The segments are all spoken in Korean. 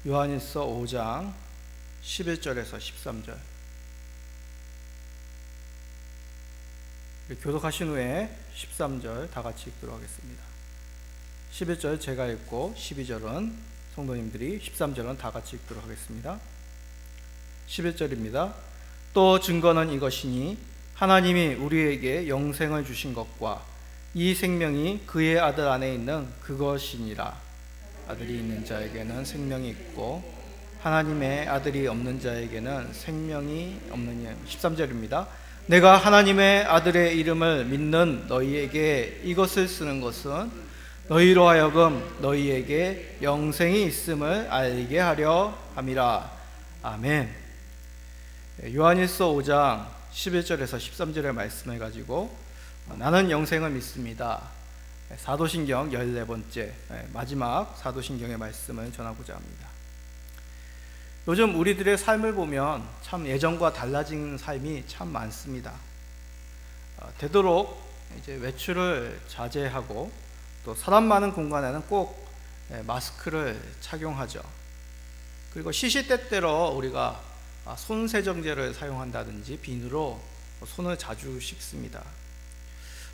요한일서 5장 11절에서 13절. 교독하신 후에 13절 다 같이 읽도록 하겠습니다. 11절 제가 읽고 12절은 성도님들이, 13절은 다 같이 읽도록 하겠습니다. 11절입니다. 또 증거는 이것이니 하나님이 우리에게 영생을 주신 것과 이 생명이 그의 아들 안에 있는 그것이니라. 아들이 있는 자에게는 생명이 있고 하나님의 아들이 없는 자에게는 생명이 없느니라. 13절입니다. 내가 하나님의 아들의 이름을 믿는 너희에게 이것을 쓰는 것은 너희로 하여금 너희에게 영생이 있음을 알게 하려 함이라. 아멘. 요한일서 5장 11절에서 13절의 말씀을 가지고 나는 영생을 믿습니다. 사도신경 14번째 마지막 사도신경의 말씀을 전하고자 합니다. 요즘 우리들의 삶을 보면 참 예전과 달라진 삶이 참 많습니다. 되도록 이제 외출을 자제하고 또 사람 많은 공간에는 꼭 마스크를 착용하죠. 그리고 시시때때로 우리가 손세정제를 사용한다든지 비누로 손을 자주 씻습니다.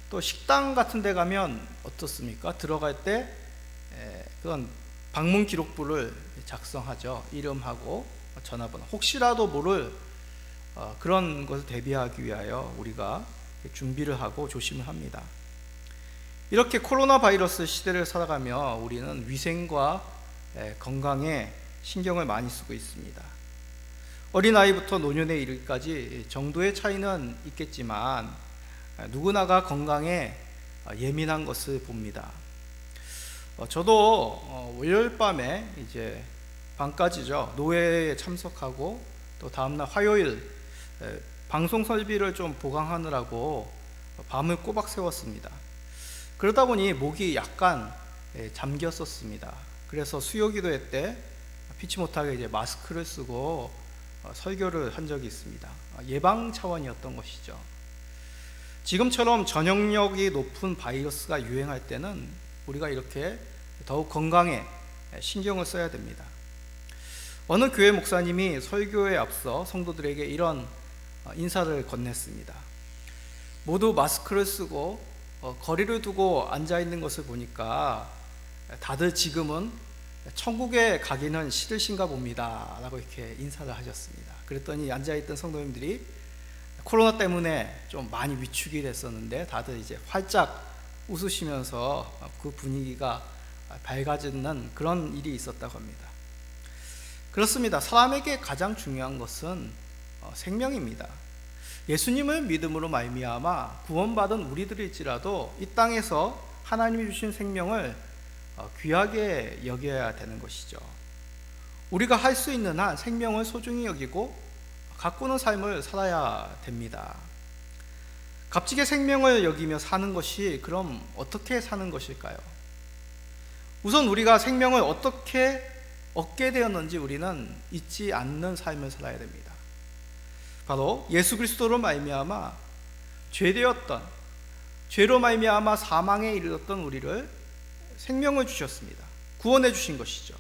또 식당 같은 데 가면 어떻습니까? 들어갈 때 그건 방문 기록부를 작성하죠. 이름하고 전화번호, 혹시라도 모를 그런 것을 대비하기 위하여 우리가 준비를 하고 조심을 합니다. 이렇게 코로나 바이러스 시대를 살아가며 우리는 위생과 건강에 신경을 많이 쓰고 있습니다. 어린아이부터 노년에 이르기까지 정도의 차이는 있겠지만 누구나가 건강에 예민한 것을 봅니다. 저도 월요일 밤에 이제 밤까지죠, 노회에 참석하고 또 다음날 화요일 방송 설비를 좀 보강하느라고 밤을 꼬박 새웠습니다. 그러다 보니 목이 약간 잠겼었습니다. 그래서 수요기도회 때 피치 못하게 이제 마스크를 쓰고 설교를 한 적이 있습니다. 예방 차원이었던 것이죠. 지금처럼 전염력이 높은 바이러스가 유행할 때는 우리가 이렇게 더욱 건강에 신경을 써야 됩니다. 어느 교회 목사님이 설교에 앞서 성도들에게 이런 인사를 건넸습니다. 모두 마스크를 쓰고 거리를 두고 앉아있는 것을 보니까 다들 지금은 천국에 가기는 싫으신가 봅니다 라고 이렇게 인사를 하셨습니다. 그랬더니 앉아있던 성도님들이 코로나 때문에 좀 많이 위축이 됐었는데 다들 이제 활짝 웃으시면서 그 분위기가 밝아지는 그런 일이 있었다고 합니다. 그렇습니다. 사람에게 가장 중요한 것은 생명입니다. 예수님을 믿음으로 말미암아 구원받은 우리들일지라도 이 땅에서 하나님이 주신 생명을 귀하게 여겨야 되는 것이죠. 우리가 할 수 있는 한 생명을 소중히 여기고 가꾸는 삶을 살아야 됩니다. 값지게 생명을 여기며 사는 것이 그럼 어떻게 사는 것일까요? 우선 우리가 생명을 어떻게 얻게 되었는지 우리는 잊지 않는 삶을 살아야 됩니다. 바로 예수 그리스도로 말미암아 죄로 말미암아 사망에 이르렀던 우리를 생명을 주셨습니다. 구원해 주신 것이죠.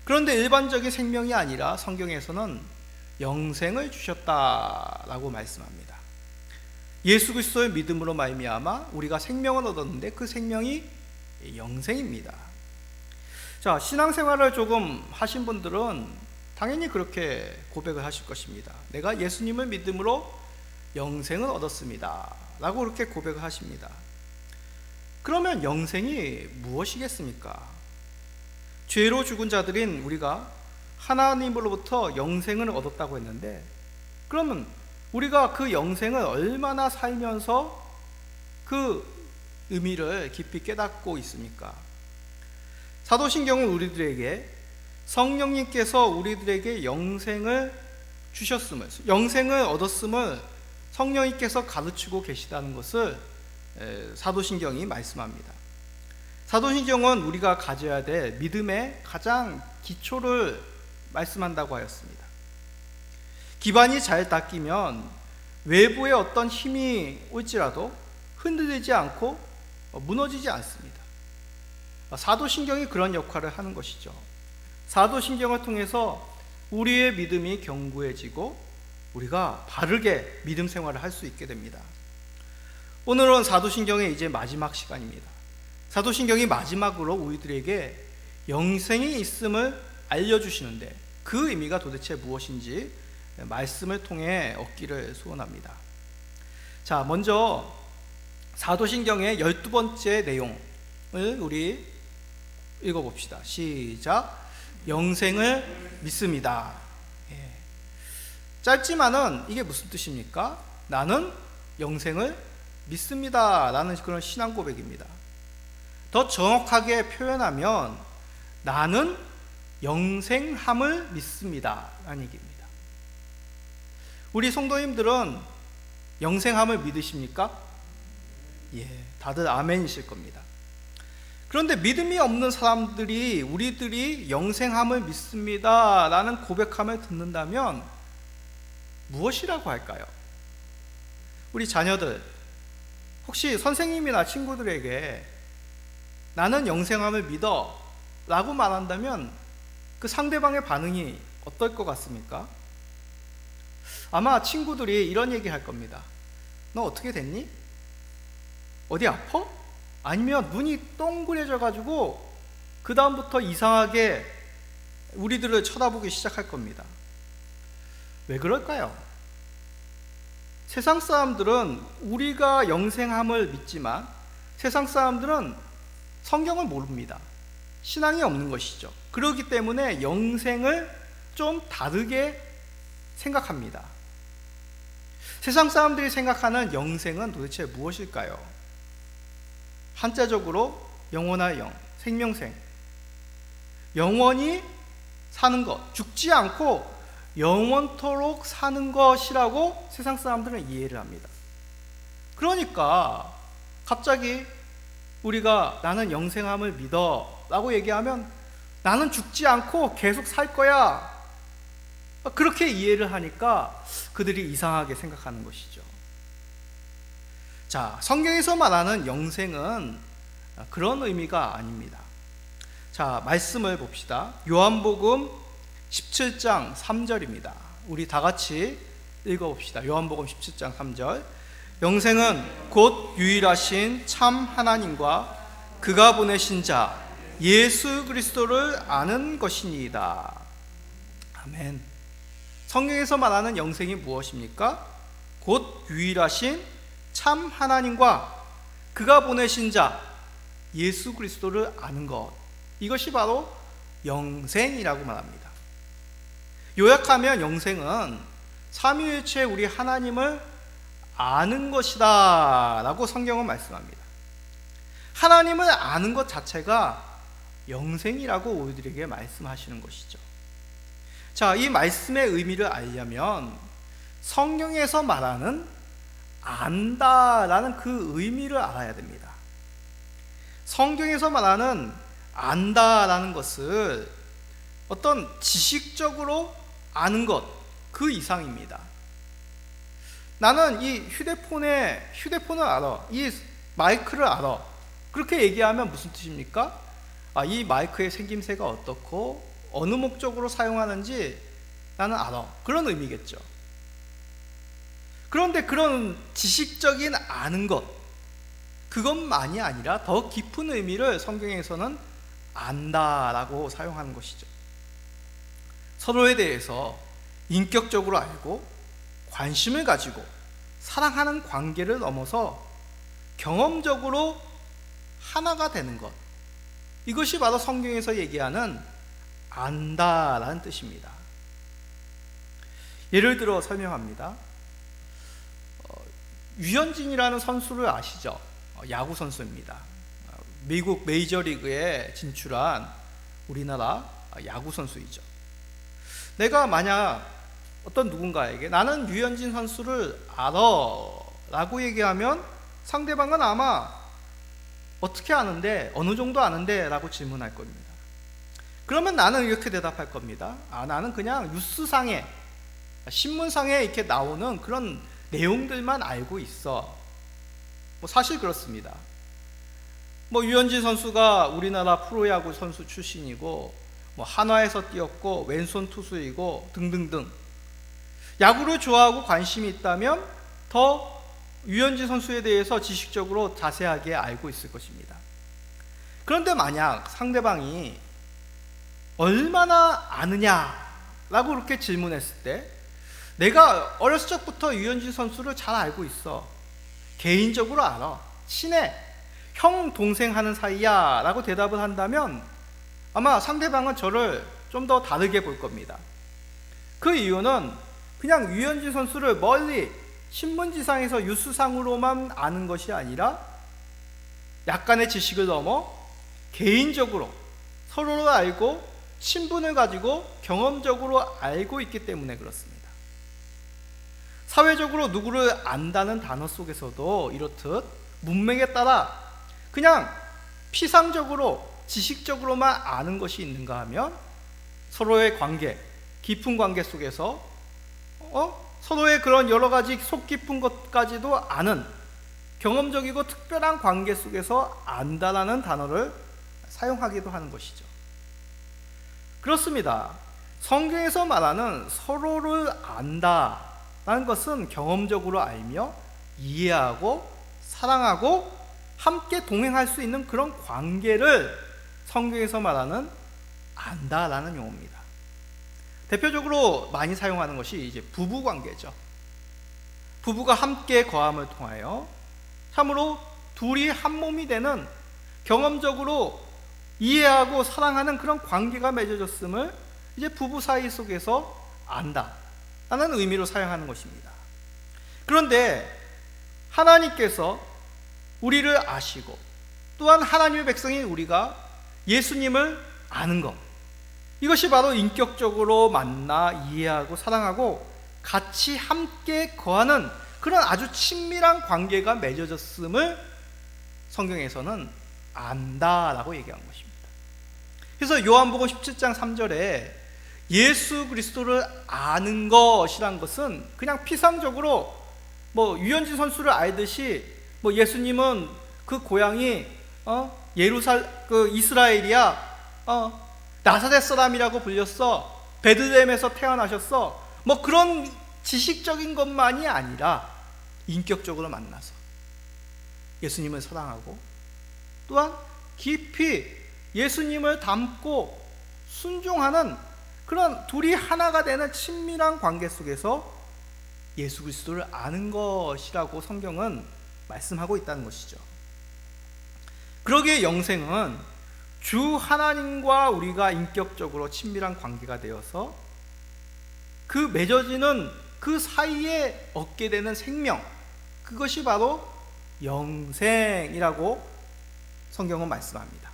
그런데 일반적인 생명이 아니라 성경에서는 영생을 주셨다라고 말씀합니다. 예수 그리스도의 믿음으로 말미암아 우리가 생명을 얻었는데 그 생명이 영생입니다. 자, 신앙생활을 조금 하신 분들은 당연히 그렇게 고백을 하실 것입니다. 내가 예수님을 믿음으로 영생을 얻었습니다 라고 그렇게 고백을 하십니다. 그러면 영생이 무엇이겠습니까? 죄로 죽은 자들인 우리가 하나님으로부터 영생을 얻었다고 했는데, 그러면 우리가 그 영생을 얼마나 살면서 그 의미를 깊이 깨닫고 있습니까? 사도신경은 우리들에게 성령님께서 우리들에게 영생을 주셨음을, 영생을 얻었음을 성령님께서 가르치고 계시다는 것을 사도신경이 말씀합니다. 사도신경은 우리가 가져야 될 믿음의 가장 기초를 말씀한다고 하였습니다. 기반이 잘 닦이면 외부의 어떤 힘이 올지라도 흔들리지 않고 무너지지 않습니다. 사도신경이 그런 역할을 하는 것이죠. 사도신경을 통해서 우리의 믿음이 견고해지고 우리가 바르게 믿음 생활을 할 수 있게 됩니다. 오늘은 사도신경의 이제 마지막 시간입니다. 사도신경이 마지막으로 우리들에게 영생이 있음을 알려주시는데 그 의미가 도대체 무엇인지 말씀을 통해 얻기를 소원합니다. 자, 먼저 사도신경의 12번째 내용을 우리 읽어봅시다. 시작. 영생을 믿습니다. 예. 짧지만은 이게 무슨 뜻입니까? 나는 영생을 믿습니다 라는 그런 신앙 고백입니다. 더 정확하게 표현하면 나는 영생함을 믿습니다 라는 얘기입니다. 우리 성도님들은 영생함을 믿으십니까? 예, 다들 아멘이실 겁니다. 그런데 믿음이 없는 사람들이 우리들이 영생함을 믿습니다 라는 고백함을 듣는다면 무엇이라고 할까요? 우리 자녀들 혹시 선생님이나 친구들에게 나는 영생함을 믿어 라고 말한다면 그 상대방의 반응이 어떨 것 같습니까? 아마 친구들이 이런 얘기 할 겁니다. 너 어떻게 됐니? 어디 아파? 아니면 눈이 동그래져 가지고 그 다음부터 이상하게 우리들을 쳐다보기 시작할 겁니다. 왜 그럴까요? 세상 사람들은 우리가 영생함을 믿지만 세상 사람들은 성경을 모릅니다. 신앙이 없는 것이죠. 그렇기 때문에 영생을 좀 다르게 생각합니다. 세상 사람들이 생각하는 영생은 도대체 무엇일까요? 한자적으로 영원할 영, 생명생, 영원히 사는 것, 죽지 않고 영원토록 사는 것이라고 세상 사람들은 이해를 합니다. 그러니까 갑자기 우리가 나는 영생함을 믿어 라고 얘기하면 나는 죽지 않고 계속 살 거야, 그렇게 이해를 하니까 그들이 이상하게 생각하는 것이죠. 자, 성경에서 말하는 영생은 그런 의미가 아닙니다. 자, 말씀을 봅시다. 요한복음 17장 3절입니다. 우리 다 같이 읽어봅시다. 요한복음 17장 3절. 영생은 곧 유일하신 참 하나님과 그가 보내신 자 예수 그리스도를 아는 것이니이다. 아멘. 성경에서 말하는 영생이 무엇입니까? 곧 유일하신 참 하나님과 그가 보내신 자 예수 그리스도를 아는 것, 이것이 바로 영생이라고 말합니다. 요약하면 영생은 삼위일체 우리 하나님을 아는 것이다 라고 성경은 말씀합니다. 하나님을 아는 것 자체가 영생이라고 우리들에게 말씀하시는 것이죠. 자, 이 말씀의 의미를 알려면 성경에서 말하는 안다라는 그 의미를 알아야 됩니다. 성경에서 말하는 안다라는 것을 어떤 지식적으로 아는 것, 그 이상입니다. 나는 이 휴대폰을 알아, 이 마이크를 알아, 그렇게 얘기하면 무슨 뜻입니까? 이 마이크의 생김새가 어떻고 어느 목적으로 사용하는지 나는 알아, 그런 의미겠죠. 그런데 그런 지식적인 아는 것, 그것만이 아니라 더 깊은 의미를 성경에서는 안다라고 사용하는 것이죠. 서로에 대해서 인격적으로 알고 관심을 가지고 사랑하는 관계를 넘어서 경험적으로 하나가 되는 것, 이것이 바로 성경에서 얘기하는 안다라는 뜻입니다. 예를 들어 설명합니다. 류현진이라는 선수를 아시죠? 야구 선수입니다. 미국 메이저리그에 진출한 우리나라 야구 선수이죠. 내가 만약 어떤 누군가에게 나는 류현진 선수를 알아 라고 얘기하면 상대방은 아마 어떻게 아는데, 어느 정도 아는데 라고 질문할 겁니다. 그러면 나는 이렇게 대답할 겁니다. 나는 그냥 뉴스상에, 신문상에 이렇게 나오는 그런 내용들만 알고 있어. 사실 그렇습니다. 류현진 선수가 우리나라 프로야구 선수 출신이고 뭐 한화에서 뛰었고 왼손 투수이고 등등등. 야구를 좋아하고 관심이 있다면 더 유현진 선수에 대해서 지식적으로 자세하게 알고 있을 것입니다. 그런데 만약 상대방이 얼마나 아느냐라고 그렇게 질문했을 때, 내가 어렸을 적부터 유현진 선수를 잘 알고 있어, 개인적으로 알아, 친해, 형 동생 하는 사이야 라고 대답을 한다면 아마 상대방은 저를 좀 더 다르게 볼 겁니다. 그 이유는 그냥 유현진 선수를 멀리 신문지상에서 뉴스상으로만 아는 것이 아니라 약간의 지식을 넘어 개인적으로 서로를 알고 친분을 가지고 경험적으로 알고 있기 때문에 그렇습니다. 사회적으로 누구를 안다는 단어 속에서도 이렇듯 문맥에 따라 그냥 피상적으로 지식적으로만 아는 것이 있는가 하면 서로의 관계, 깊은 관계 속에서 서로의 그런 여러 가지 속 깊은 것까지도 아는 경험적이고 특별한 관계 속에서 안다라는 단어를 사용하기도 하는 것이죠. 그렇습니다. 성경에서 말하는 서로를 안다라는 것은 경험적으로 알며 이해하고 사랑하고 함께 동행할 수 있는 그런 관계를 성경에서 말하는 안다라는 용어입니다. 대표적으로 많이 사용하는 것이 이제 부부 관계죠. 부부가 함께 거함을 통하여 참으로 둘이 한 몸이 되는 경험적으로 이해하고 사랑하는 그런 관계가 맺어졌음을 이제 부부 사이 속에서 안다라는 의미로 사용하는 것입니다. 그런데 하나님께서 우리를 아시고 또한 하나님의 백성인 우리가 예수님을 아는 것, 이것이 바로 인격적으로 만나 이해하고 사랑하고 같이 함께 거하는 그런 아주 친밀한 관계가 맺어졌음을 성경에서는 안다라고 얘기한 것입니다. 그래서 요한복음 17장 3절에 예수 그리스도를 아는 것이란 것은 그냥 피상적으로 뭐 유현진 선수를 알듯이 뭐 예수님은 그 고향이 이스라엘이야, 나사렛 사람이라고 불렸어, 베들레헴에서 태어나셨어, 뭐 그런 지식적인 것만이 아니라 인격적으로 만나서 예수님을 사랑하고 또한 깊이 예수님을 닮고 순종하는 그런 둘이 하나가 되는 친밀한 관계 속에서 예수 그리스도를 아는 것이라고 성경은 말씀하고 있다는 것이죠. 그러기에 영생은 주 하나님과 우리가 인격적으로 친밀한 관계가 되어서 그 맺어지는 그 사이에 얻게 되는 생명, 그것이 바로 영생이라고 성경은 말씀합니다.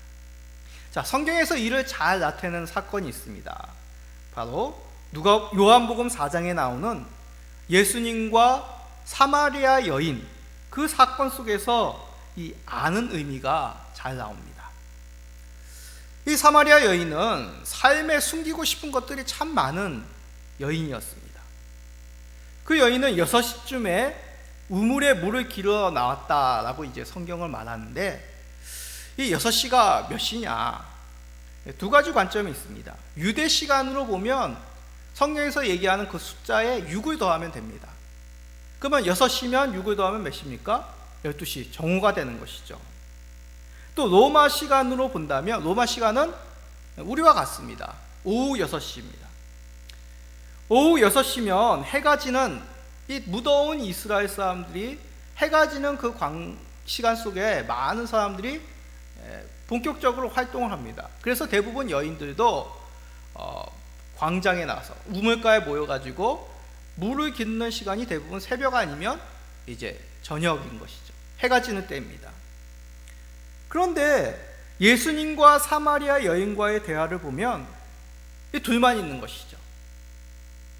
자, 성경에서 이를 잘 나타내는 사건이 있습니다. 바로 요한복음 4장에 나오는 예수님과 사마리아 여인, 그 사건 속에서 이 아는 의미가 잘 나옵니다. 이 사마리아 여인은 삶에 숨기고 싶은 것들이 참 많은 여인이었습니다. 그 여인은 6시쯤에 우물에 물을 길어 나왔다라고 이제 성경을 말하는데, 이 6시가 몇 시냐? 두 가지 관점이 있습니다. 유대 시간으로 보면 성경에서 얘기하는 그 숫자에 6을 더하면 됩니다. 그러면 6시면 6을 더하면 몇 시입니까? 12시, 정오가 되는 것이죠. 또 로마 시간으로 본다면 로마 시간은 우리와 같습니다. 오후 6시입니다. 오후 6시면 해가 지는 이 무더운 이스라엘 사람들이 해가 지는 그 시간 속에 많은 사람들이 본격적으로 활동을 합니다. 그래서 대부분 여인들도 광장에 나와서 우물가에 모여가지고 물을 깃는 시간이 대부분 새벽 아니면 이제 저녁인 것이죠. 해가 지는 때입니다. 그런데 예수님과 사마리아 여인과의 대화를 보면 이 둘만 있는 것이죠.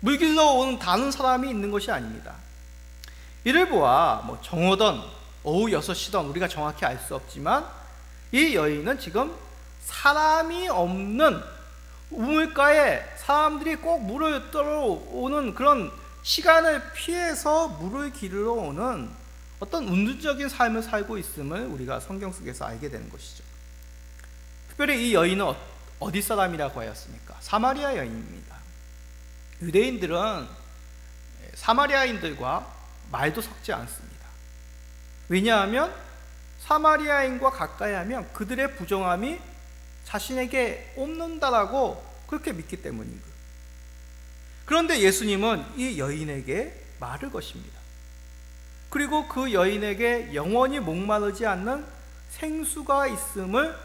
물 길러 온 다른 사람이 있는 것이 아닙니다. 이를 보아 뭐 정오든 오후 6시든 우리가 정확히 알 수 없지만 이 여인은 지금 사람이 없는 우물가에 사람들이 꼭 물을 떨어오는 그런 시간을 피해서 물을 기르러 오는 어떤 운동적인 삶을 살고 있음을 우리가 성경 속에서 알게 되는 것이죠. 특별히 이 여인은 어디 사람이라고 하였습니까? 사마리아 여인입니다. 유대인들은 사마리아인들과 말도 섞지 않습니다. 왜냐하면 사마리아인과 가까이 하면 그들의 부정함이 자신에게 옮는다라고 그렇게 믿기 때문인 거예요. 그런데 예수님은 이 여인에게 말을 것입니다. 그리고 그 여인에게 영원히 목마르지 않는 생수가 있음을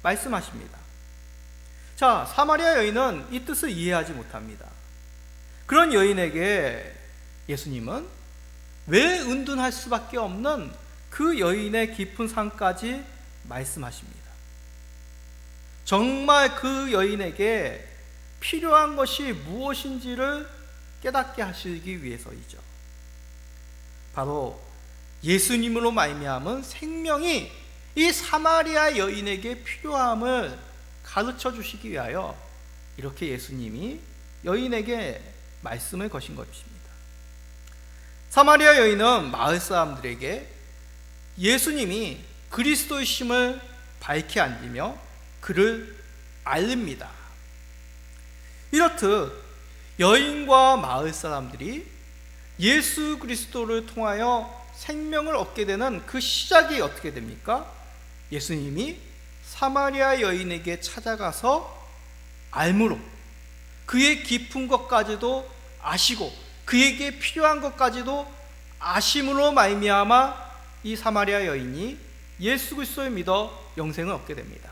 말씀하십니다. 자, 사마리아 여인은 이 뜻을 이해하지 못합니다. 그런 여인에게 예수님은 왜 은둔할 수밖에 없는 그 여인의 깊은 삶까지 말씀하십니다. 정말 그 여인에게 필요한 것이 무엇인지를 깨닫게 하시기 위해서이죠. 바로 예수님으로 말미암은 생명이 이 사마리아 여인에게 필요함을 가르쳐 주시기 위하여 이렇게 예수님이 여인에게 말씀을 거신 것입니다. 사마리아 여인은 마을 사람들에게 예수님이 그리스도이심을 밝히 안기며 그를 알립니다. 이렇듯 여인과 마을 사람들이 예수 그리스도를 통하여 생명을 얻게 되는 그 시작이 어떻게 됩니까? 예수님이 사마리아 여인에게 찾아가서 알므로 그의 깊은 것까지도 아시고 그에게 필요한 것까지도 아심으로 말미암아 이 사마리아 여인이 예수 그리스도를 믿어 영생을 얻게 됩니다.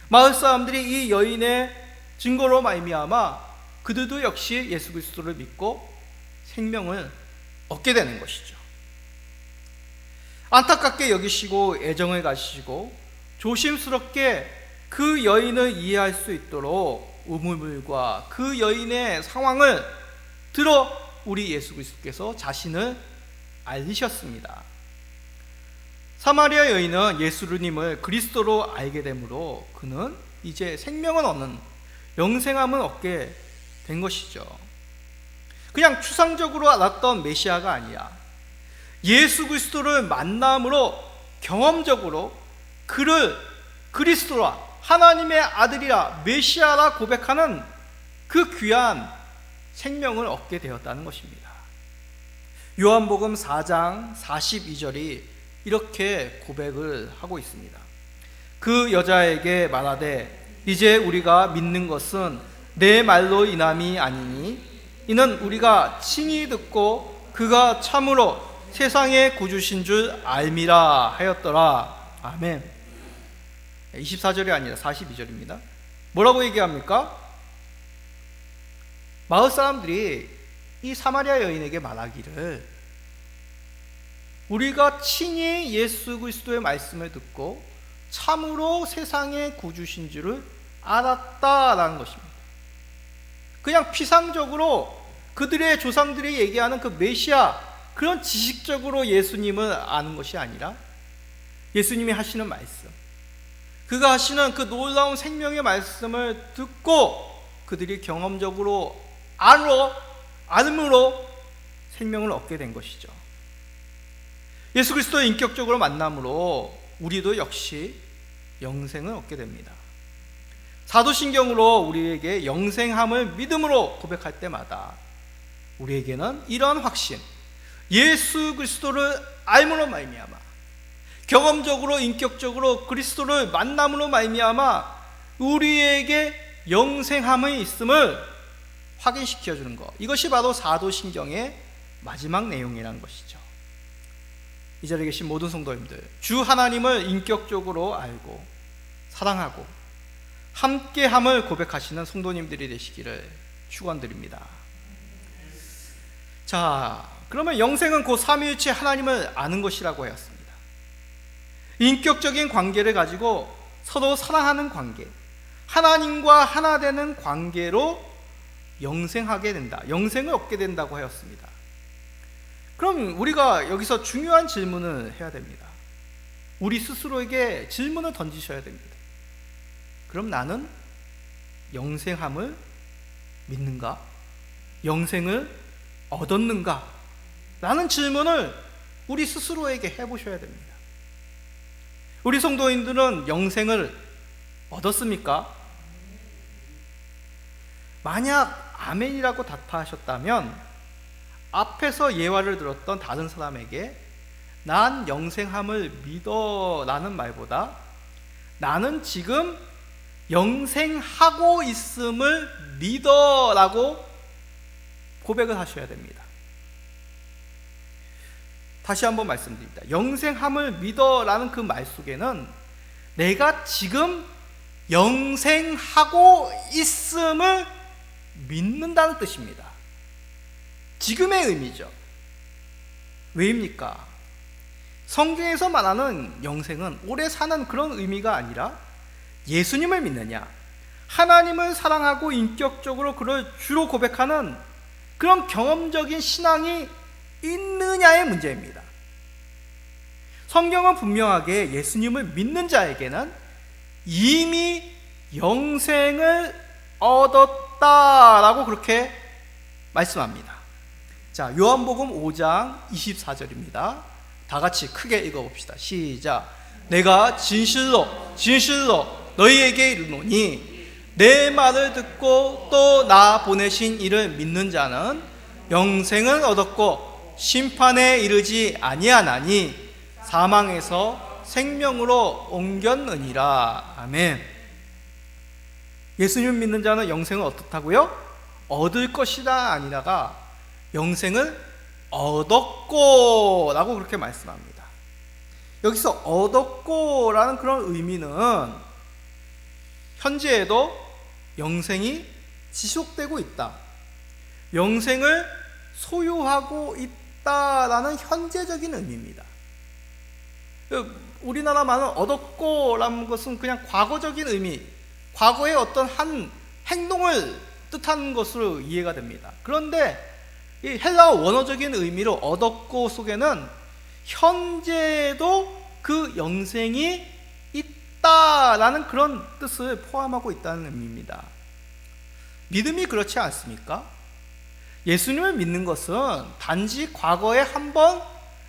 마을 사람들이 이 여인의 증거로 말미암아 그들도 역시 예수 그리스도를 믿고 생명을 얻게 되는 것이죠. 안타깝게 여기시고 애정을 가지시고 조심스럽게 그 여인을 이해할 수 있도록 우물물과 그 여인의 상황을 들어 우리 예수 그리스도께서 자신을 알리셨습니다. 사마리아 여인은 예수님을 그리스도로 알게 되므로 그는 이제 생명을 얻는 영생함을 얻게 된 것이죠. 그냥 추상적으로 알았던 메시아가 아니라 예수 그리스도를 만남으로 경험적으로 그를 그리스도라 하나님의 아들이라 메시아라 고백하는 그 귀한 생명을 얻게 되었다는 것입니다. 요한복음 4장 42절이 이렇게 고백을 하고 있습니다. 그 여자에게 말하되 이제 우리가 믿는 것은 내 말로 인함이 아니니 이는 우리가 친히 듣고 그가 참으로 세상의 구주신 줄 알미라 하였더라. 아멘. 24절이 아니라 42절입니다. 뭐라고 얘기합니까? 마을 사람들이 이 사마리아 여인에게 말하기를 우리가 친히 예수 그리스도의 말씀을 듣고 참으로 세상의 구주신 줄을 알았다라는 것입니다. 그냥 피상적으로 그들의 조상들이 얘기하는 그 메시아 그런 지식적으로 예수님을 아는 것이 아니라 예수님이 하시는 말씀, 그가 하시는 그 놀라운 생명의 말씀을 듣고 그들이 경험적으로 알므로 생명을 얻게 된 것이죠. 예수 그리스도의 인격적으로 만남으로 우리도 역시 영생을 얻게 됩니다. 사도신경으로 우리에게 영생함을 믿음으로 고백할 때마다 우리에게는 이런 확신, 예수 그리스도를 알므로 말미암아 경험적으로 인격적으로 그리스도를 만남으로 말미암아 우리에게 영생함이 있음을 확인시켜 주는 것, 이것이 바로 사도신경의 마지막 내용이라는 것이죠. 이 자리에 계신 모든 성도님들, 주 하나님을 인격적으로 알고 사랑하고 함께함을 고백하시는 성도님들이 되시기를 축원드립니다. 자, 그러면 영생은 곧 삼위일체 하나님을 아는 것이라고 하였습니다. 인격적인 관계를 가지고 서로 사랑하는 관계, 하나님과 하나 되는 관계로 영생하게 된다, 영생을 얻게 된다고 하였습니다. 그럼 우리가 여기서 중요한 질문을 해야 됩니다. 우리 스스로에게 질문을 던지셔야 됩니다. 그럼 나는 영생함을 믿는가? 영생을 얻었는가? 라는 질문을 우리 스스로에게 해보셔야 됩니다. 우리 성도인들은 영생을 얻었습니까? 만약 아멘이라고 답하셨다면 앞에서 예화를 들었던 다른 사람에게 난 영생함을 믿어 라는 말보다 나는 지금 영생하고 있음을 믿어 라고 고백을 하셔야 됩니다. 다시 한번 말씀드립니다. 영생함을 믿어 라는 그 말 속에는 내가 지금 영생하고 있음을 믿는다는 뜻입니다. 지금의 의미죠. 왜입니까? 성경에서 말하는 영생은 오래 사는 그런 의미가 아니라 예수님을 믿느냐, 하나님을 사랑하고 인격적으로 그를 주로 고백하는 그런 경험적인 신앙이 있느냐의 문제입니다. 성경은 분명하게 예수님을 믿는 자에게는 이미 영생을 얻었다라고 그렇게 말씀합니다. 자, 요한복음 5장 24절입니다. 다 같이 크게 읽어봅시다. 시작. 내가 진실로 너희에게 이르노니 내 말을 듣고 또 나 보내신 이를 믿는 자는 영생을 얻었고 심판에 이르지 아니하나니 사망에서 생명으로 옮겼느니라. 아멘. 예수님 믿는 자는 영생을 어떻다고요? 얻을 것이다 아니라가 영생을 얻었고 라고 그렇게 말씀합니다. 여기서 얻었고 라는 그런 의미는 현재에도 영생이 지속되고 있다, 영생을 소유하고 있다라는 현재적인 의미입니다. 우리나라 말은 얻었고 라는 것은 그냥 과거적인 의미, 과거의 어떤 한 행동을 뜻하는 것으로 이해가 됩니다. 그런데 이 헬라어 원어적인 의미로 얻었고 속에는 현재에도 그 영생이 있다라는 그런 뜻을 포함하고 있다는 의미입니다. 믿음이 그렇지 않습니까? 예수님을 믿는 것은 단지 과거에 한번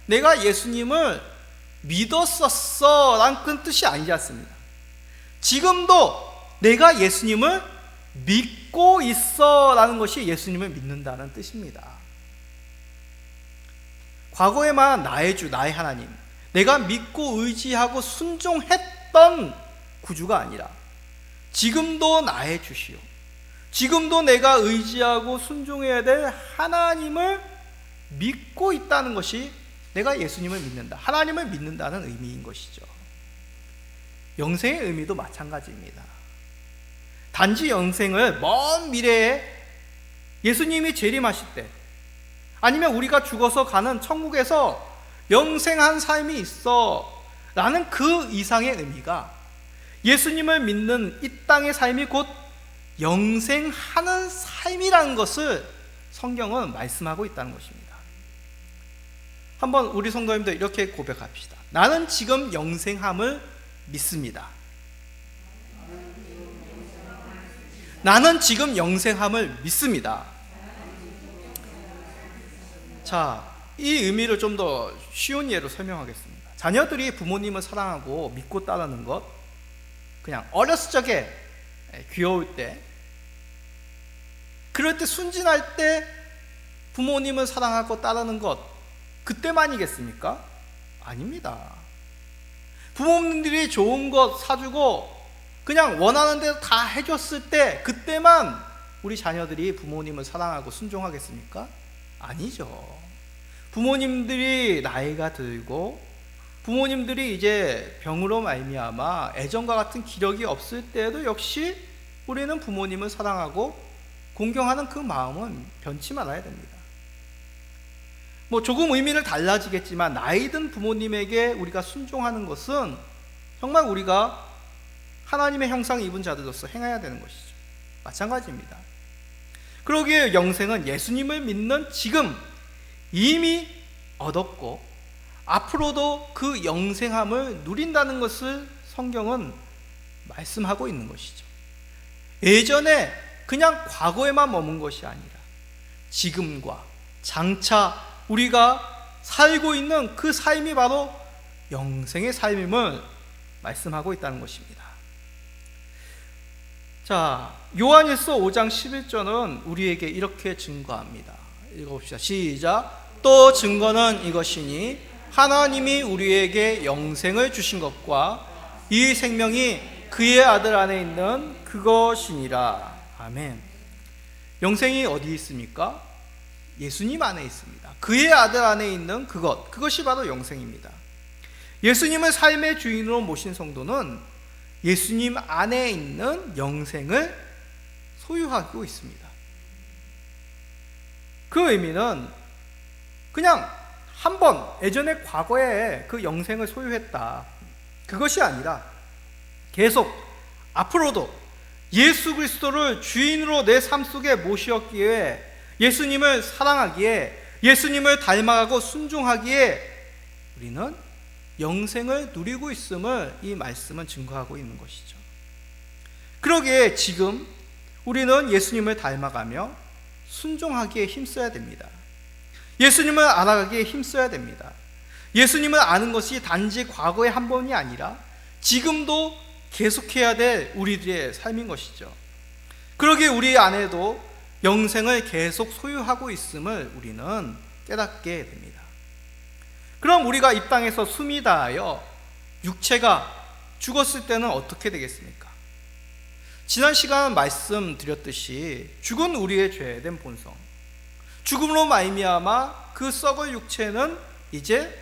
내가 예수님을 믿었었어 라는 그런 뜻이 아니지 않습니다. 지금도 내가 예수님을 믿고 있어 라는 것이 예수님을 믿는다는 뜻입니다. 과거에만 나의 주, 나의 하나님, 내가 믿고 의지하고 순종했던 구주가 아니라 지금도 나의 주시오, 지금도 내가 의지하고 순종해야 될 하나님을 믿고 있다는 것이 내가 예수님을 믿는다, 하나님을 믿는다는 의미인 것이죠. 영생의 의미도 마찬가지입니다. 단지 영생을 먼 미래에 예수님이 재림하실 때, 아니면 우리가 죽어서 가는 천국에서 영생한 삶이 있어 라는 그 이상의 의미가 예수님을 믿는 이 땅의 삶이 곧 영생하는 삶이라는 것을 성경은 말씀하고 있다는 것입니다. 한번 우리 성도님들 이렇게 고백합시다. 나는 지금 영생함을 믿습니다. 나는 지금 영생함을 믿습니다. 자, 이 의미를 좀 더 쉬운 예로 설명하겠습니다. 자녀들이 부모님을 사랑하고 믿고 따르는 것, 그냥 어렸을 적에 귀여울 때, 그럴 때 순진할 때 부모님을 사랑하고 따르는 것, 그때만이겠습니까? 아닙니다. 부모님들이 좋은 것 사주고 그냥 원하는 대로 다 해줬을 때, 그때만 우리 자녀들이 부모님을 사랑하고 순종하겠습니까? 아니죠. 부모님들이 나이가 들고 부모님들이 이제 병으로 말미암아 애정과 같은 기력이 없을 때에도 역시 우리는 부모님을 사랑하고 공경하는 그 마음은 변치 말아야 됩니다. 조금 의미를 달라지겠지만 나이 든 부모님에게 우리가 순종하는 것은 정말 우리가 하나님의 형상을 입은 자들로서 행해야 되는 것이죠. 마찬가지입니다. 그러기에 영생은 예수님을 믿는 지금 이미 얻었고 앞으로도 그 영생함을 누린다는 것을 성경은 말씀하고 있는 것이죠. 예전에 그냥 과거에만 머문 것이 아니라 지금과 장차 우리가 살고 있는 그 삶이 바로 영생의 삶임을 말씀하고 있다는 것입니다. 자, 요한일서 5장 11절은 우리에게 이렇게 증거합니다. 읽어봅시다. 시작. 또 증거는 이것이니 하나님이 우리에게 영생을 주신 것과 이 생명이 그의 아들 안에 있는 그것이니라. 아멘. 영생이 어디 있습니까? 예수님 안에 있습니다. 그의 아들 안에 있는 그것이 바로 영생입니다. 예수님을 삶의 주인으로 모신 성도는 예수님 안에 있는 영생을 소유하고 있습니다. 그 의미는 그냥 한 번 예전에 과거에 그 영생을 소유했다, 그것이 아니라 계속 앞으로도 예수 그리스도를 주인으로 내 삶 속에 모시었기에, 예수님을 사랑하기에, 예수님을 닮아가고 순종하기에 우리는 영생을 누리고 있음을 이 말씀은 증거하고 있는 것이죠. 그러기에 지금 우리는 예수님을 닮아가며 순종하기에 힘써야 됩니다. 예수님을 알아가기에 힘써야 됩니다. 예수님을 아는 것이 단지 과거의 한 번이 아니라 지금도 계속해야 될 우리들의 삶인 것이죠. 그러기에 우리 안에도 영생을 계속 소유하고 있음을 우리는 깨닫게 됩니다. 그럼 우리가 이 땅에서 숨이 다하여 육체가 죽었을 때는 어떻게 되겠습니까? 지난 시간 말씀드렸듯이 죽은 우리의 죄된 본성, 죽음으로 말미암아 그 썩을 육체는 이제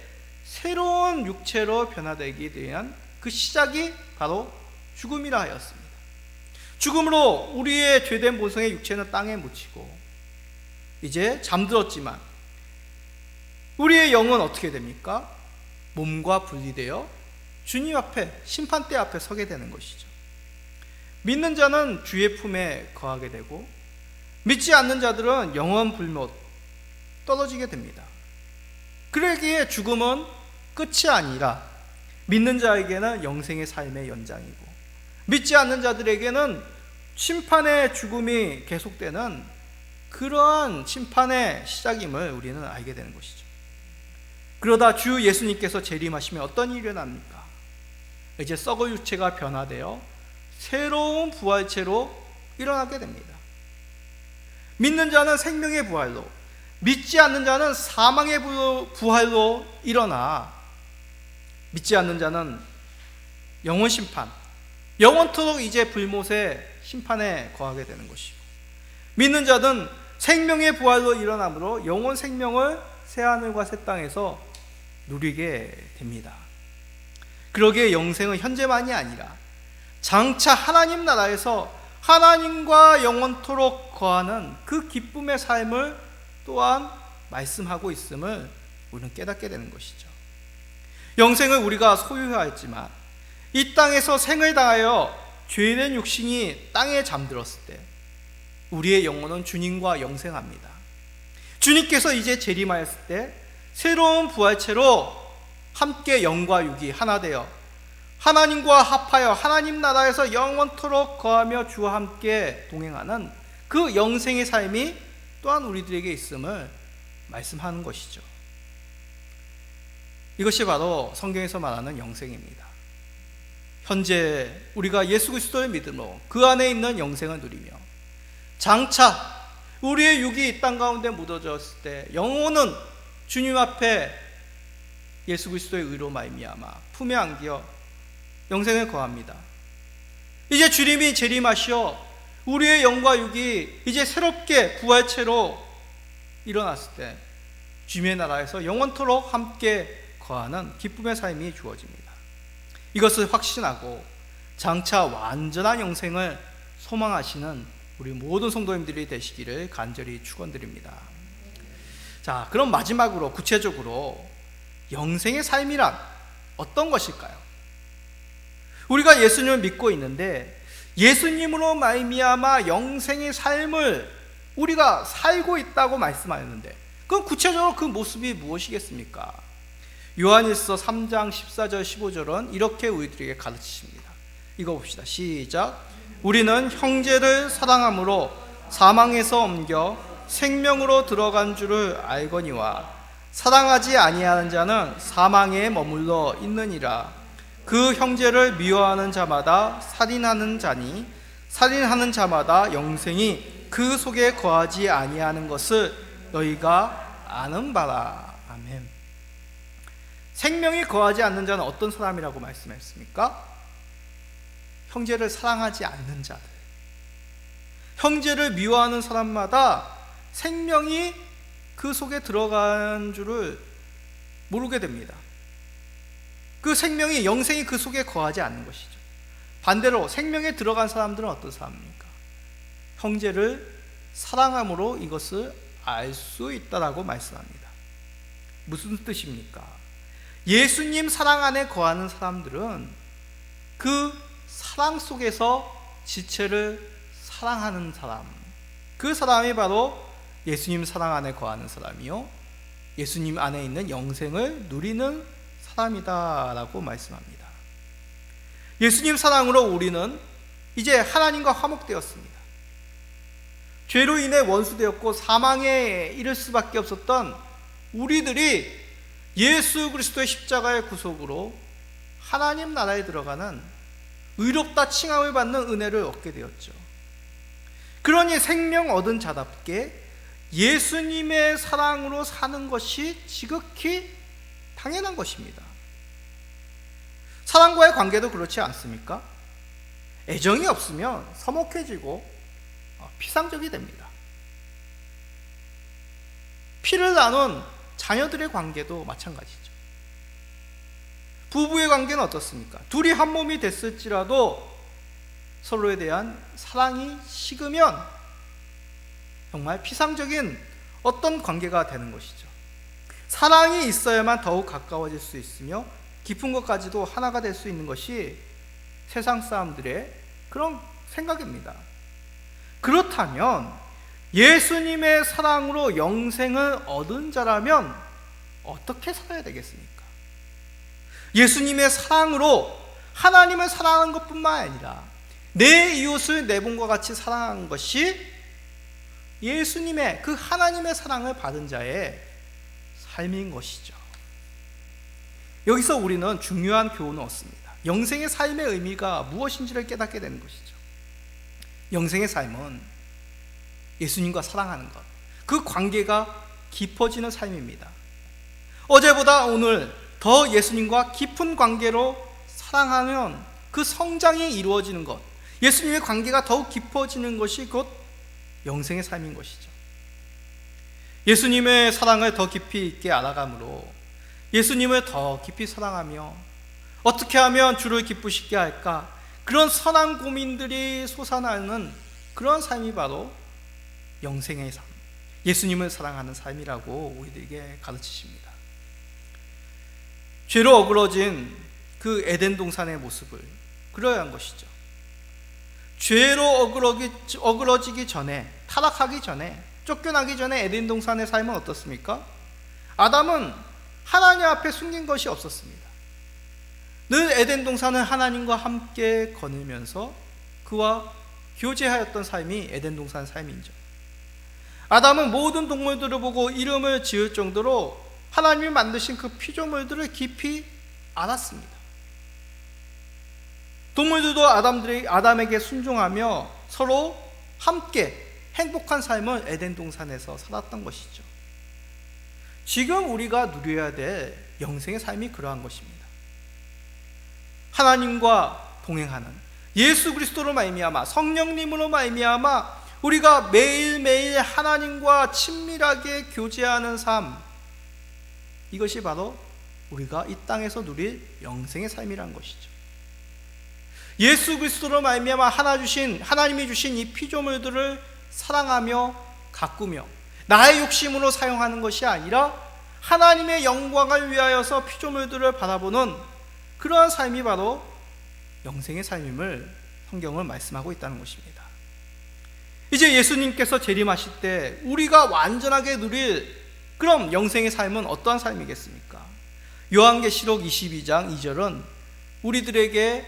새로운 육체로 변화되기 위한 그 시작이 바로 죽음이라 하였습니다. 죽음으로 우리의 죄된 본성의 육체는 땅에 묻히고 이제 잠들었지만 우리의 영은 어떻게 됩니까? 몸과 분리되어 주님 앞에, 심판대 앞에 서게 되는 것이죠. 믿는 자는 주의 품에 거하게 되고 믿지 않는 자들은 영원 불못 떨어지게 됩니다. 그러기에 죽음은 끝이 아니라 믿는 자에게는 영생의 삶의 연장이고, 믿지 않는 자들에게는 심판의 죽음이 계속되는 그러한 심판의 시작임을 우리는 알게 되는 것이죠. 그러다 주 예수님께서 재림하시면 어떤 일이 일어납니까? 이제 썩을 육체가 변화되어 새로운 부활체로 일어나게 됩니다. 믿는 자는 생명의 부활로, 믿지 않는 자는 사망의 부활로 일어나 믿지 않는 자는 영원 심판, 영원토록 이제 불못의 심판에 거하게 되는 것이고, 믿는 자는 생명의 부활로 일어나므로 영원 생명을 새하늘과 새 땅에서 누리게 됩니다. 그러기에 영생은 현재만이 아니라 장차 하나님 나라에서 하나님과 영원토록 거하는 그 기쁨의 삶을 또한 말씀하고 있음을 우리는 깨닫게 되는 것이죠. 영생을 우리가 소유하였지만 이 땅에서 생을 당하여 죄된 육신이 땅에 잠들었을 때 우리의 영혼은 주님과 영생합니다. 주님께서 이제 재림하였을 때 새로운 부활체로 함께 영과 육이 하나 되어 하나님과 합하여 하나님 나라에서 영원토록 거하며 주와 함께 동행하는 그 영생의 삶이 또한 우리들에게 있음을 말씀하는 것이죠. 이것이 바로 성경에서 말하는 영생입니다. 현재 우리가 예수 그리스도를 믿음으로 그 안에 있는 영생을 누리며 장차 우리의 육이 이 땅 가운데 묻어졌을 때 영혼은 주님 앞에 예수 그리스도의 의로 말미암아 품에 안겨 영생을 거합니다. 이제 주님이 재림하시어 우리의 영과 육이 이제 새롭게 부활체로 일어났을 때 주님의 나라에서 영원토록 함께 거하는 기쁨의 삶이 주어집니다. 이것을 확신하고 장차 완전한 영생을 소망하시는 우리 모든 성도님들이 되시기를 간절히 축원드립니다. 자, 그럼 마지막으로 구체적으로 영생의 삶이란 어떤 것일까요? 우리가 예수님을 믿고 있는데 예수님으로 말미암아 영생의 삶을 우리가 살고 있다고 말씀하였는데 그럼 구체적으로 그 모습이 무엇이겠습니까? 요한일서 3장 14절 15절은 이렇게 우리들에게 가르치십니다. 이거 봅시다. 시작. 우리는 형제를 사랑함으로 사망에서 옮겨 생명으로 들어간 줄을 알거니와 사랑하지 아니하는 자는 사망에 머물러 있느니라. 그 형제를 미워하는 자마다 살인하는 자니 살인하는 자마다 영생이 그 속에 거하지 아니하는 것을 너희가 아는 바라. 아멘. 생명이 거하지 않는 자는 어떤 사람이라고 말씀했습니까? 형제를 사랑하지 않는 자들. 형제를 미워하는 사람마다 생명이 그 속에 들어간 줄을 모르게 됩니다. 그 생명이, 영생이 그 속에 거하지 않는 것이죠. 반대로 생명에 들어간 사람들은 어떤 사람입니까? 형제를 사랑함으로 이것을 알 수 있다라고 말씀합니다. 무슨 뜻입니까? 예수님 사랑 안에 거하는 사람들은 그 사랑 속에서 지체를 사랑하는 사람, 그 사람이 바로 예수님 사랑 안에 거하는 사람이요, 예수님 안에 있는 영생을 누리는 사람이다라고 말씀합니다. 예수님 사랑으로 우리는 이제 하나님과 화목되었습니다. 죄로 인해 원수되었고 사망에 이를 수밖에 없었던 우리들이 예수 그리스도의 십자가의 구속으로 하나님 나라에 들어가는 의롭다 칭함을 받는 은혜를 얻게 되었죠. 그러니 생명 얻은 자답게 예수님의 사랑으로 사는 것이 지극히 당연한 것입니다. 사랑과의 관계도 그렇지 않습니까? 애정이 없으면 서먹해지고 피상적이 됩니다. 피를 나눈 자녀들의 관계도 마찬가지죠. 부부의 관계는 어떻습니까? 둘이 한 몸이 됐을지라도 서로에 대한 사랑이 식으면 정말 피상적인 어떤 관계가 되는 것이죠. 사랑이 있어야만 더욱 가까워질 수 있으며 깊은 것까지도 하나가 될 수 있는 것이 세상 사람들의 그런 생각입니다. 그렇다면 예수님의 사랑으로 영생을 얻은 자라면 어떻게 살아야 되겠습니까? 예수님의 사랑으로 하나님을 사랑하는 것뿐만 아니라 내 이웃을 내 몸과 같이 사랑하는 것이 예수님의 그 하나님의 사랑을 받은 자의 삶인 것이죠. 여기서 우리는 중요한 교훈을 얻습니다. 영생의 삶의 의미가 무엇인지를 깨닫게 되는 것이죠. 영생의 삶은 예수님과 사랑하는 것, 그 관계가 깊어지는 삶입니다. 어제보다 오늘 더 예수님과 깊은 관계로 사랑하면 그 성장이 이루어지는 것, 예수님의 관계가 더욱 깊어지는 것이 곧 영생의 삶인 것이죠. 예수님의 사랑을 더 깊이 있게 알아감으로 예수님을 더 깊이 사랑하며 어떻게 하면 주를 기쁘시게 할까, 그런 선한 고민들이 솟아나는 그런 삶이 바로 영생의 삶, 예수님을 사랑하는 삶이라고 우리들에게 가르치십니다. 죄로 어그러진 그 에덴 동산의 모습을 그려야 한 것이죠. 죄로 어그러지기 전에, 타락하기 전에, 쫓겨나기 전에 에덴 동산의 삶은 어떻습니까? 아담은 하나님 앞에 숨긴 것이 없었습니다. 늘 에덴 동산은 하나님과 함께 거닐면서 그와 교제하였던 삶이 에덴 동산 삶이죠. 아담은 모든 동물들을 보고 이름을 지을 정도로 하나님이 만드신 그 피조물들을 깊이 알았습니다. 동물들도 아담에게 순종하며 서로 함께 행복한 삶을 에덴 동산에서 살았던 것이죠. 지금 우리가 누려야 될 영생의 삶이 그러한 것입니다. 하나님과 동행하는, 예수 그리스도로 말미암아, 성령님으로 말미암아 우리가 매일매일 하나님과 친밀하게 교제하는 삶, 이것이 바로 우리가 이 땅에서 누릴 영생의 삶이란 것이죠. 예수 그리스도로 말미암아 하나님이 주신 이 피조물들을 사랑하며 가꾸며 나의 욕심으로 사용하는 것이 아니라 하나님의 영광을 위하여서 피조물들을 바라보는 그러한 삶이 바로 영생의 삶임을 성경은 말씀하고 있다는 것입니다. 이제 예수님께서 재림하실 때 우리가 완전하게 누릴 그럼 영생의 삶은 어떠한 삶이겠습니까? 요한계시록 22장 2절은 우리들에게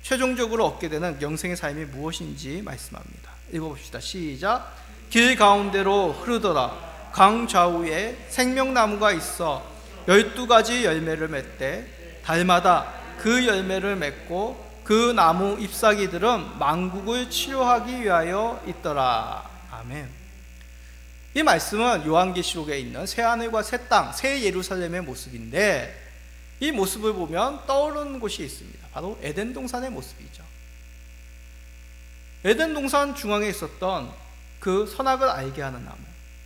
최종적으로 얻게 되는 영생의 삶이 무엇인지 말씀합니다. 읽어봅시다. 시작. 길 가운데로 흐르더라. 강 좌우에 생명나무가 있어 12가지 열매를 맺되 달마다 그 열매를 맺고 그 나무 잎사귀들은 만국을 치료하기 위하여 있더라. 아멘. 이 말씀은 요한계시록에 있는 새하늘과 새 땅, 새 예루살렘의 모습인데, 이 모습을 보면 떠오르는 곳이 있습니다. 바로 에덴 동산의 모습이죠. 에덴 동산 중앙에 있었던 그 선악을 알게 하는 나무,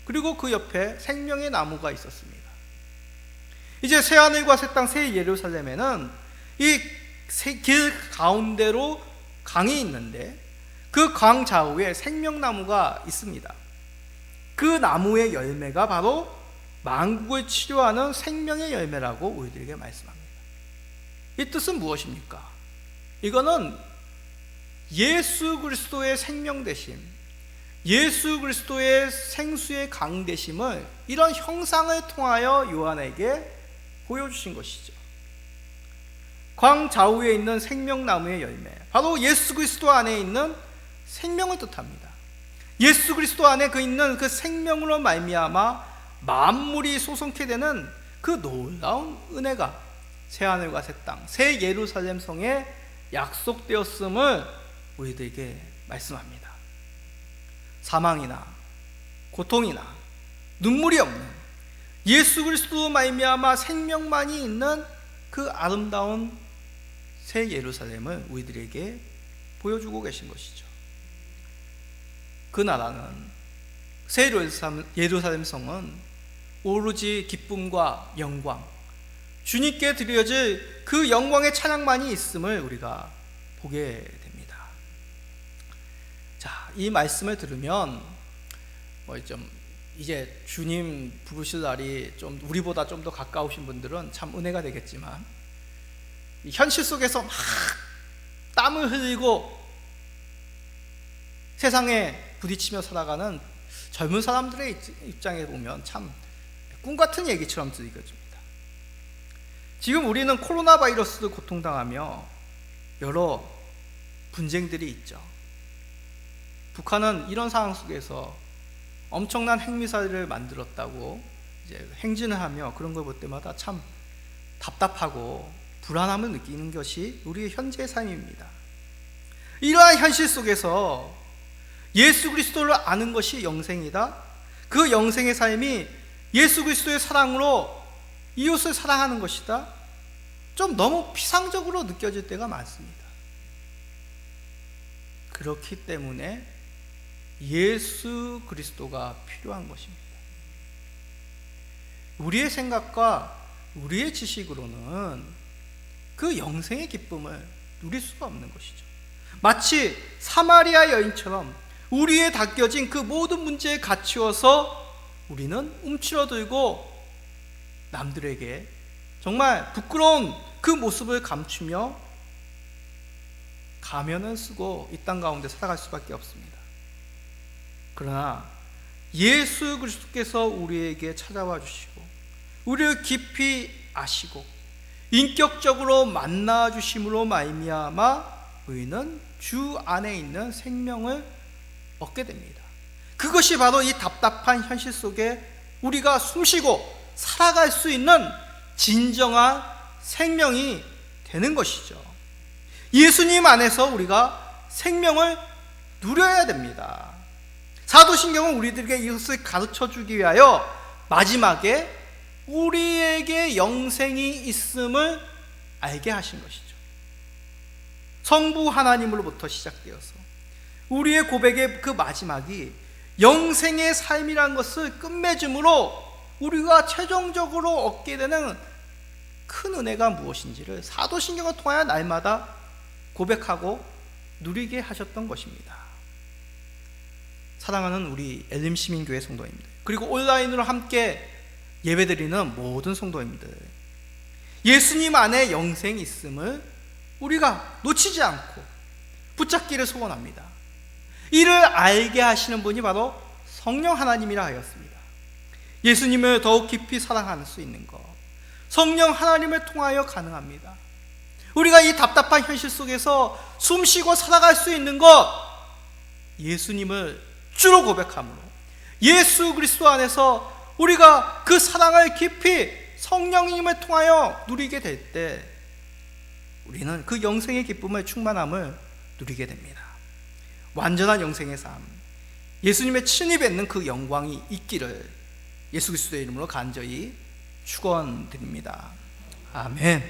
그리고 그 옆에 생명의 나무가 있었습니다. 이제 새하늘과 새 땅, 새 예루살렘에는 이 길 가운데로 강이 있는데, 그 강 좌우에 생명나무가 있습니다. 그 나무의 열매가 바로 만국을 치료하는 생명의 열매라고 우리들에게 말씀합니다. 이 뜻은 무엇입니까? 이거는 예수 그리스도의 생명 되심, 예수 그리스도의 생수의 강 되심을 이런 형상을 통하여 요한에게 보여주신 것이죠. 광 좌우에 있는 생명나무의 열매, 바로 예수 그리스도 안에 있는 생명을 뜻합니다. 예수 그리스도 안에 있는 그 생명으로 말미암아 만물이 소성케 되는 그 놀라운 은혜가 새하늘과 새 땅, 새 예루살렘 성에 약속되었음을 우리들에게 말씀합니다. 사망이나 고통이나 눈물이 없는 예수 그리스도 말미암아 생명만이 있는 그 아름다운 새 예루살렘을 우리들에게 보여주고 계신 것이죠. 그 나라는, 새 예루살렘 성은 오로지 기쁨과 영광, 주님께 드려질 그 영광의 찬양만이 있음을 우리가 보게 됩니다. 자, 이 말씀을 들으면 이제 주님 부르실 날이 좀 우리보다 좀 더 가까우신 분들은 참 은혜가 되겠지만, 현실 속에서 막 땀을 흘리고 세상에 부딪히며 살아가는 젊은 사람들의 입장에 보면 참 꿈같은 얘기처럼 들려집니다. 지금 우리는 코로나 바이러스를 고통당하며 여러 분쟁들이 있죠. 북한은 이런 상황 속에서 엄청난 핵미사일을 만들었다고 이제 행진을 하며 그런 걸 볼 때마다 참 답답하고 불안함을 느끼는 것이 우리의 현재의 삶입니다. 이러한 현실 속에서 예수 그리스도를 아는 것이 영생이다. 그 영생의 삶이 예수 그리스도의 사랑으로 이웃을 사랑하는 것이다. 좀 너무 피상적으로 느껴질 때가 많습니다. 그렇기 때문에 예수 그리스도가 필요한 것입니다. 우리의 생각과 우리의 지식으로는 그 영생의 기쁨을 누릴 수가 없는 것이죠. 마치 사마리아 여인처럼 우리에 닦여진 그 모든 문제에 갇히어서 우리는 움츠러들고 남들에게 정말 부끄러운 그 모습을 감추며 가면을 쓰고 이 땅 가운데 살아갈 수밖에 없습니다. 그러나 예수 그리스도께서 우리에게 찾아와 주시고 우리를 깊이 아시고 인격적으로 만나 주심으로 말미암아 우리는 주 안에 있는 생명을 얻게 됩니다. 그것이 바로 이 답답한 현실 속에 우리가 숨쉬고 살아갈 수 있는 진정한 생명이 되는 것이죠. 예수님 안에서 우리가 생명을 누려야 됩니다. 사도신경은 우리들에게 이것을 가르쳐 주기 위하여 마지막에 우리에게 영생이 있음을 알게 하신 것이죠. 성부 하나님으로부터 시작되어서 우리의 고백의 그 마지막이 영생의 삶이라는 것을 끝맺음으로 우리가 최종적으로 얻게 되는 큰 은혜가 무엇인지를 사도신경을 통하여 날마다 고백하고 누리게 하셨던 것입니다. 사랑하는 우리 엘림 시민교회 성도님들, 그리고 온라인으로 함께 예배드리는 모든 성도님들, 예수님 안에 영생이 있음을 우리가 놓치지 않고 붙잡기를 소원합니다. 이를 알게 하시는 분이 바로 성령 하나님이라 하였습니다. 예수님을 더욱 깊이 사랑할 수 있는 것, 성령 하나님을 통하여 가능합니다. 우리가 이 답답한 현실 속에서 숨쉬고 살아갈 수 있는 것, 예수님을 주로 고백함으로, 예수 그리스도 안에서 우리가 그 사랑을 깊이 성령님을 통하여 누리게 될 때 우리는 그 영생의 기쁨의 충만함을 누리게 됩니다. 완전한 영생의 삶, 예수님의 친히 뵙는 그 영광이 있기를 예수 그리스도의 이름으로 간절히 축원드립니다. 아멘.